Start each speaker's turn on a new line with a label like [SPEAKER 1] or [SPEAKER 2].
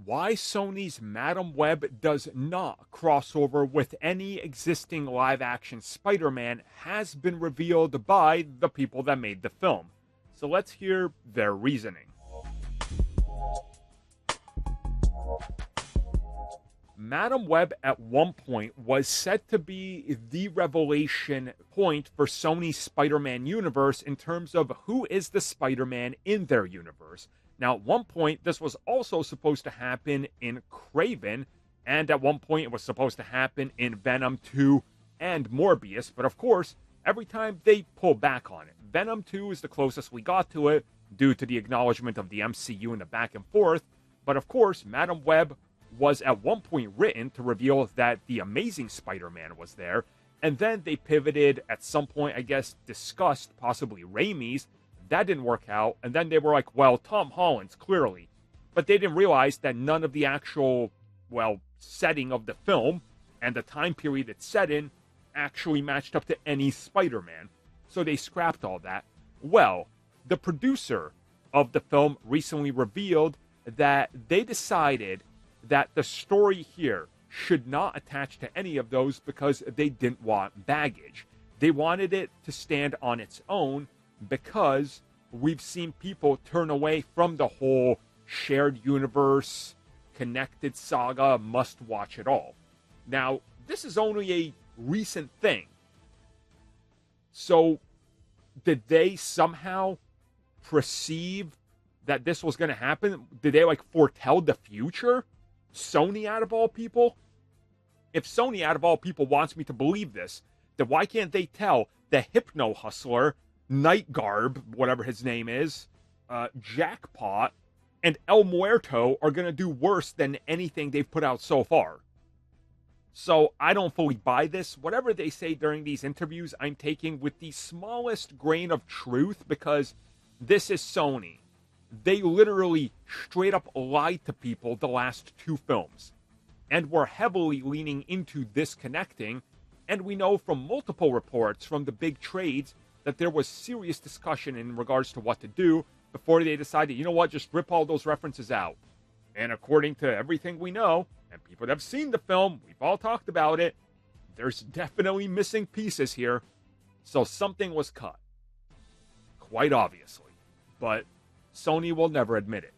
[SPEAKER 1] why Sony's Madam Web does not cross over with any existing live-action Spider-Man has been revealed by the people that made the film. So let's hear their reasoning. Madam Web at one point was said to be the revelation point for Sony's Spider-Man universe in terms of who is the Spider-Man in their universe. Now, at one point, this was also supposed to happen in Kraven, and at one point it was supposed to happen in Venom 2 and Morbius, but of course, every time they pull back on it. Venom 2 is the closest we got to it, due to the acknowledgement of the MCU and the back and forth, but of course, Madam Web was at one point written to reveal that the Amazing Spider-Man was there, and then they pivoted at some point, I guess, discussed possibly Raimi's. That didn't work out, and then they were like, well, Tom Holland's, clearly. But they didn't realize that none of the actual, setting of the film and the time period it's set in actually matched up to any Spider-Man. So they scrapped all that. Well, the producer of the film recently revealed that they decided that the story here should not attach to any of those because they didn't want baggage. They wanted it to stand on its own, because we've seen people turn away from the whole shared universe, connected saga, must watch it all. Now, this is only a recent thing. So, did they somehow perceive that this was going to happen? Did they foretell the future? Sony out of all people? If Sony out of all people wants me to believe this, then why can't they tell the Hypno Hustler, Night Garb, whatever his name is, Jackpot, and El Muerto are going to do worse than anything they've put out so far? So I don't fully buy this. Whatever they say during these interviews, I'm taking with the smallest grain of truth, because this is Sony. They literally straight up lied to people the last two films, and were heavily leaning into disconnecting, and we know from multiple reports from the big trades that there was serious discussion in regards to what to do before they decided, you know what, just rip all those references out. And according to everything we know, and people that have seen the film, we've all talked about it, there's definitely missing pieces here. So something was cut. Quite obviously. But Sony will never admit it.